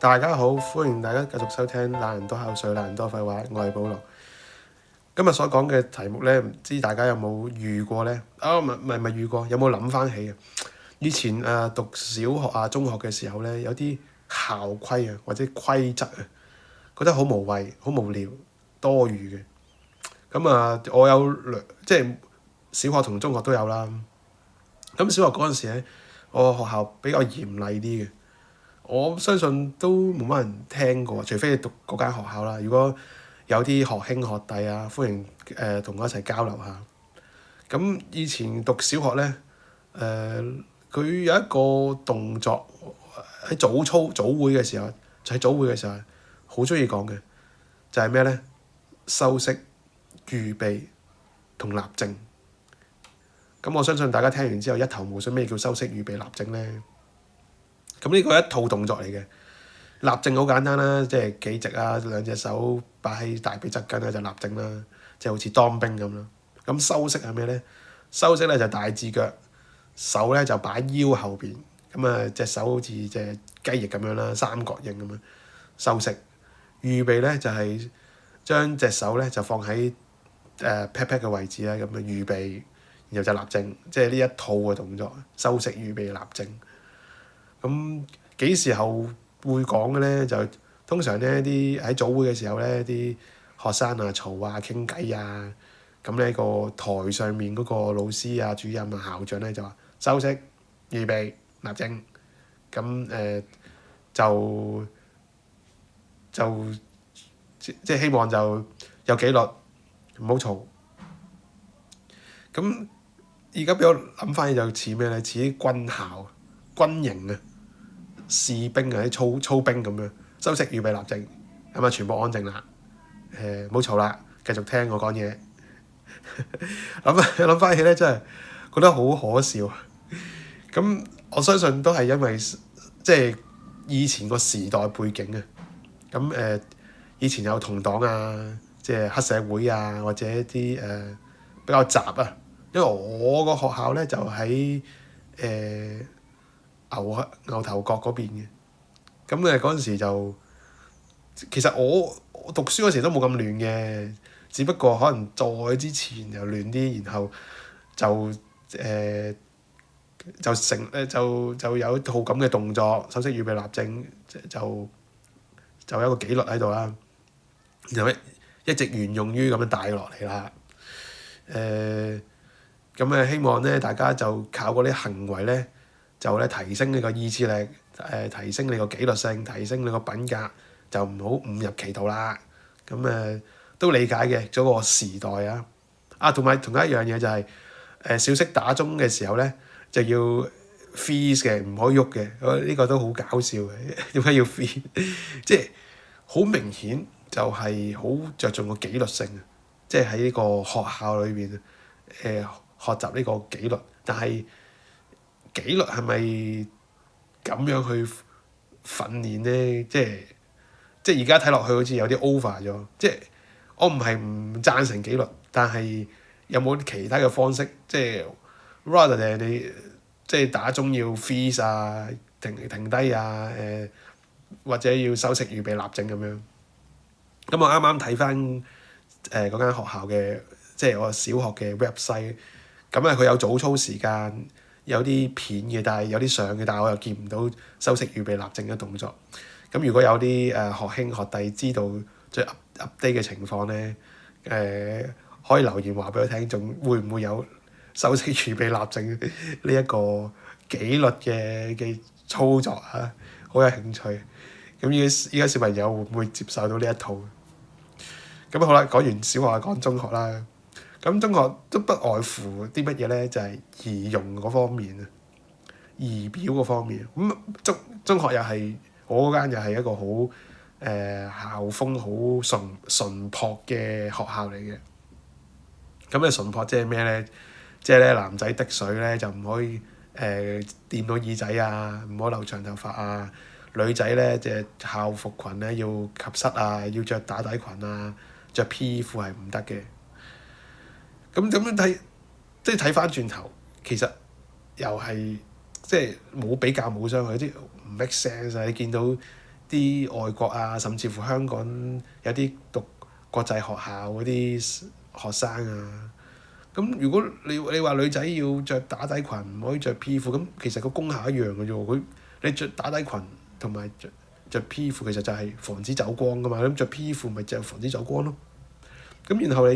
大家好，歡迎大家繼續收聽懶人多口水，懶人多廢話，我係保羅。今日所講嘅題目呢，唔知大家有冇遇過呢？唔係遇過，有冇諗翻起啊？以前讀小學啊、中學嘅時候呢，有啲校規啊或者規則啊，覺得好無謂、好無聊、多餘嘅。我有即係小學同中學都有啦。咁小學嗰陣時呢，我學校比較嚴厲啲嘅。我相信都冇乜人聽過，除非你讀嗰間學校啦。如果有啲學兄學弟啊，歡迎同我一齊交流下。咁以前讀小學呢，佢有一個動作喺早會嘅時候，就喺早會嘅時候好中意講嘅，就係咩呢？修飾、預備同立正。咁我相信大家聽完之後一頭霧水，咩叫修飾、預備、立正呢？咁呢個係一套動作嚟嘅。立正好簡單啦，即係企直啊，兩隻手擺喺大髀側跟咧就立正啦，即係好似當兵咁啦。咁修飾係咩呢？修飾咧就大字腳，手咧就擺腰後邊，咁隻手好似隻雞翼咁樣啦，三角形咁樣修飾。預備咧就係將隻手咧就放喺pat pat 嘅位置啦，咁預備，然後就立正，即係呢一套嘅動作，修飾、預備、立正。咁幾時候會講嘅咧？就通常咧啲喺早會嘅時候咧，啲學生啊嘈啊傾偈啊，咁呢個台上面嗰個老師啊、主任啊、校長咧就話修飾、預備、立正，咁即係希望就有紀律，唔好嘈。咁而家俾我諗翻起就似咩咧？似啲軍校、軍營啊。士兵啊，啲操兵咁樣，修飾、預備、立正，咁啊全部安靜啦，唔好嘈啦，繼續聽我講嘢。諗翻起咧，真係覺得好可笑。咁我相信都係因為即係以前個時代背景啊。咁以前有同黨啊，即係黑社會啊，或者啲比較雜啊。因為我個學校咧就喺牛頭角嗰邊嘅。咁嗰陣時就其實我讀書嗰時都冇咁亂嘅，只不過可能再之前又亂啲，然後就有一套咁嘅動作，修飾、預備、立正，就有一個紀律喺度啦，然後一直沿用於咁樣帶落嚟啦。希望咧大家就靠嗰啲行為咧，就咧提升你個意志力，提升你個紀律性，提升你個品格，就唔好誤入歧途啦。都理解嘅，嗰個時代啊。同一樣嘢就係小息打鐘嘅時候咧，就要 freeze 嘅，唔可以喐嘅。呢個都好搞笑嘅，點解要 freeze？即係好明顯就係好着重個紀律性，即係喺呢個學校裏邊學習呢個紀律，但係紀律係咪咁樣去訓練呢？即係而家睇落去好似有啲 over 咗。即係我唔係唔贊成紀律，但係有冇其他嘅方式？即係 rather than 你即係打鐘要 freeze 啊，停低啊，或者要修飾、預備、立正咁樣。咁我啱啱睇翻嗰間學校嘅，即係我小學嘅 website。佢有早操時間，有啲片嘅，但係有啲相嘅，但係我又見唔到修飾、預備、立正嘅動作。咁如果有啲學兄學弟知道最 update 嘅情況咧，可以留言話俾我聽，仲會唔會有修飾、預備、立正呢一個紀律嘅操作啊？好有興趣。咁依家小朋友會唔會接受到呢一套？咁好啦，講完小學講中學啦。咁中學都不外乎啲乜嘢咧？就係儀容嗰方面啊，儀表嗰方面。中學又係我嗰間又係一個好校風好純樸嘅學校嚟嘅。純樸即係咩咧？即係咧男仔滴水咧就唔可以掂到耳仔啊，唔好留長頭髮啊。女仔咧即係校服裙咧要及膝啊，要着打底裙啊，着 P 褲係唔得嘅。咁樣睇，即係睇翻轉頭，其實又係即係冇比較冇傷害，啲唔 make sense 啊！你見到啲外國啊，甚至乎香港有啲讀國際學校嗰啲學生啊。咁如果你話女仔要着打底裙，唔可以着 P 褲，咁其實個功效一樣嘅啫喎。你着打底裙同埋着 P 褲，其實就係防止走光噶嘛。咁着 P 褲咪就係防止走光咯。咁然後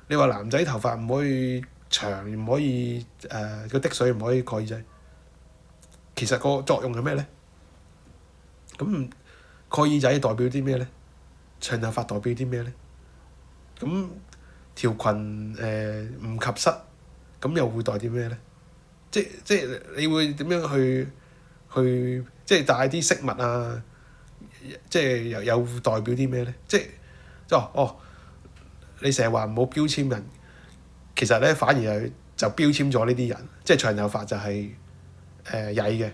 你話男仔頭髮唔可以長，唔可以個滴水唔可以蓋耳仔，其實個作用係咩咧？咁蓋耳仔代表啲咩咧？長頭髮代表啲咩咧？咁條裙唔及膝，咁又會代表咩咧？即你會點樣去即係帶啲飾物啊？即係又代表啲咩咧？你成日話唔好標籤人，其實咧反而係就標籤咗呢啲人，即係長頭髮就係曳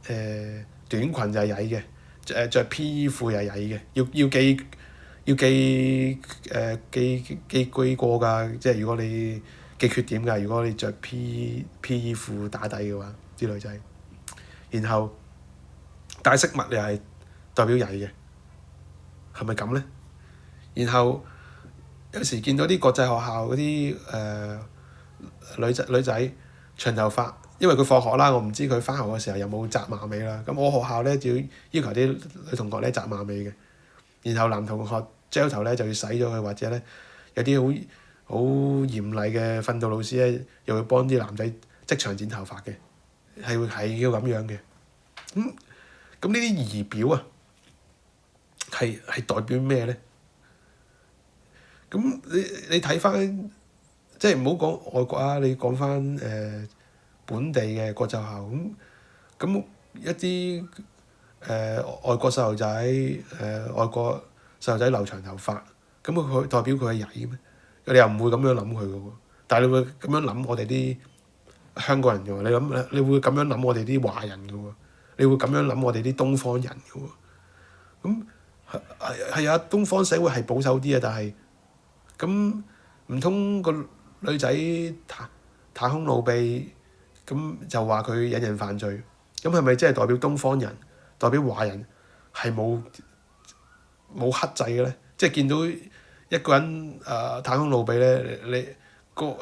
嘅，短裙就係曳嘅，着 P 褲又係曳嘅，要記過㗎，即係如果你記缺點㗎，如果你着 PE 褲打底嘅話，啲女仔，然後帶飾物又係代表曳嘅，係咪咁咧？然後有時見到啲國際學校嗰啲女仔長頭髮，因為佢放學啦，我唔知佢返學嘅時候有冇紮馬尾啦。咁我學校咧就要求啲女同學咧紮馬尾嘅，然後男同學 gel 頭咧就要洗咗佢，或者咧有啲好嚴厲嘅訓導老師咧，又會幫啲男仔即場剪頭髮嘅，係要咁樣嘅。咁呢啲儀表啊，係代表咩咧？咁你睇翻，即係唔好講外國啊，你講翻本地嘅國際學校咁一啲外國細路仔外國細路仔留長頭髮，咁佢代表佢係曳咩？你又唔會咁樣諗佢嘅喎，但係你會咁樣諗我哋啲香港人嘅喎，你會咁樣諗我哋啲華人嘅喎，你會咁樣諗我哋啲東方人嘅喎。咁係啊，東方社會係保守啲啊，但係咁唔通個女仔袒胸露臂，咁就話佢引人犯罪？咁係咪即係代表東方人、代表華人係冇克制嘅咧？即係見到一個人袒胸露臂咧，你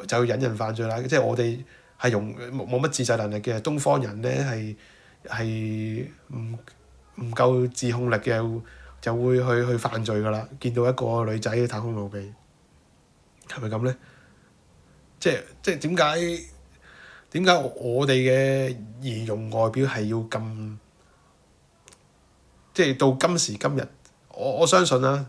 就引人犯罪啦！即係我哋係冇乜自制能力嘅東方人咧，係唔夠自控力嘅，就會去犯罪㗎啦！見到一個女仔袒胸露臂，係咪咁咧？即係點解我哋嘅儀容外表係要咁？即係到今時今日，我相信啦，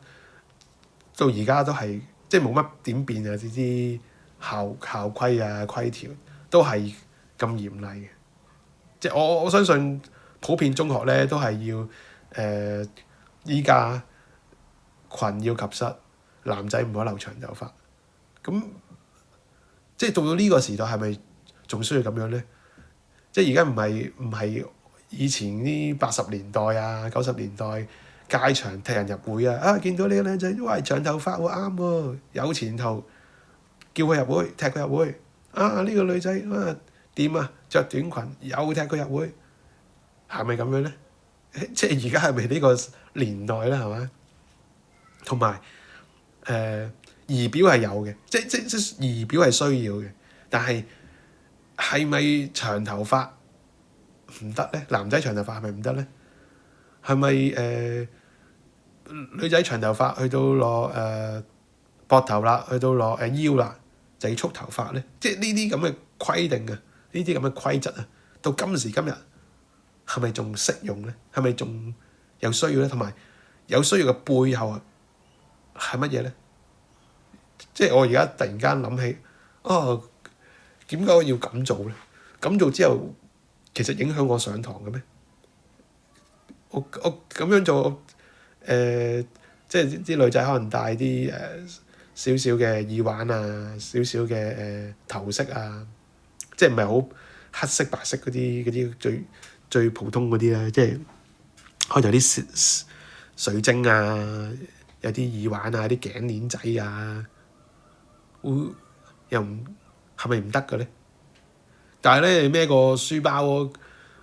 到而家都係即係冇乜點變啊！呢啲校規啊規條都係咁嚴厲嘅。即係我相信普遍中學咧都係要依家裙要及膝，男仔唔可以留長頭髮。咁即係到咗呢個時代係咪仲需要咁樣咧？即係而家唔係以前啲80年代啊90年代街場踢人入會啊！見到呢個靚仔，喂，長頭髮喎，啱喎，有前途，叫佢入會，踢佢入會。呢個女仔掂啊，着短裙又踢佢入會，係咪咁樣咧？即係而家係咪呢個年代咧？係咪？同埋儀表係有嘅，即儀表係需要嘅，但係咪長頭髮唔得咧？男仔長頭髮係咪唔得咧？係咪女仔長頭髮去到落膊頭啦，去到落腰啦，就要束頭髮咧？即係呢啲咁嘅規定啊，呢啲咁嘅規則啊，到今時今日係咪仲適用咧？係咪仲有需要咧？同埋有需要嘅背後係乜嘢咧？即係我而家突然間諗起，點解我要咁做咧？咁做之後，其實影響我上堂嘅咩？我咁樣做，即係啲女仔可能戴啲少少嘅耳環啊，少少嘅頭飾啊，即係唔係好黑色白色嗰啲最普通嗰啲咧？即係可能有啲水晶啊，有啲耳環啊，啲頸鏈仔啊，又係咪唔得嘅咧？但係咧，孭個書包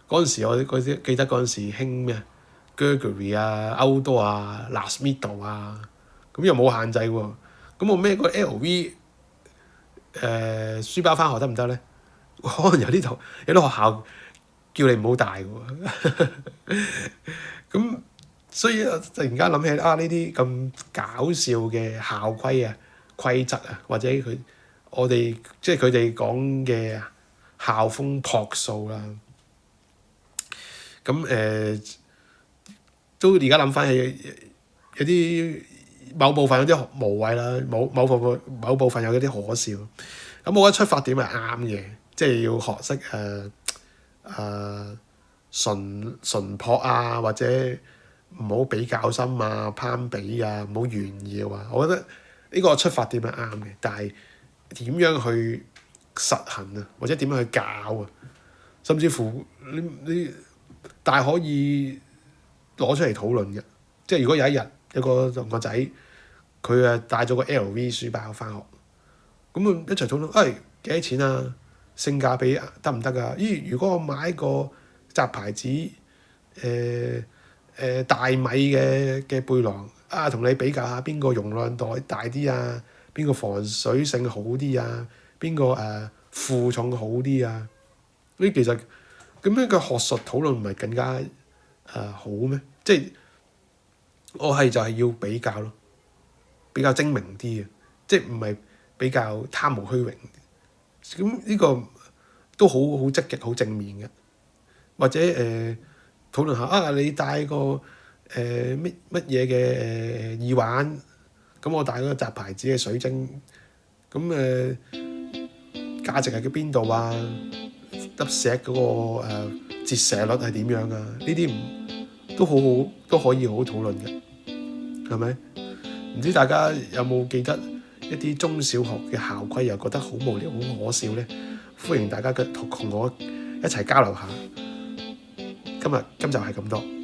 嗰陣時，我記得嗰陣時興咩 Gregory 啊、Outdoor 啊、Last Middle 啊，咁又冇限制喎。咁我孭個 LV 書包翻學得唔得咧？可能有啲學校叫你唔好帶喎。咁所以突然間諗起呢啲咁搞笑嘅校規啊、規則啊，或者我哋即係佢哋講嘅校風樸素啦。咁都而家諗翻起有啲某部分有啲無謂啦，某部分有啲可笑。咁我覺得出發點係啱嘅，即係要學識純樸啊，或者唔好比較心啊、攀比啊，唔好炫耀啊。我覺得呢個出發點係啱嘅，但係點樣去實行啊，或者點樣去教啊，甚至乎你大可以攞出嚟討論嘅。即係如果有一日有個仔佢帶咗個 LV 書包翻學，咁一齊討論，幾多錢啊？性價比得唔得啊？如果我買個雜牌子大米嘅背囊同你比較下邊個容量袋大啲啊？邊個防水性好啲啊？邊個負重好啲啊？呢其實咁樣嘅學術討論唔係更加好咩？即係我就係要比較咯，比較精明啲嘅，即係唔係比較貪慕虛榮。咁呢個都好積極、好正面嘅。或者討論下你戴個乜嘢嘅耳環，咁我戴嗰個雜牌子嘅水晶，咁價值係喺邊度啊？粒石嗰個折射率係點樣啊？呢啲都可以好好討論嘅，係咪？唔知大家有冇記得一啲中小學嘅校規，又覺得好無聊、好可笑呢？歡迎大家同我一齊交流下。今集係咁多。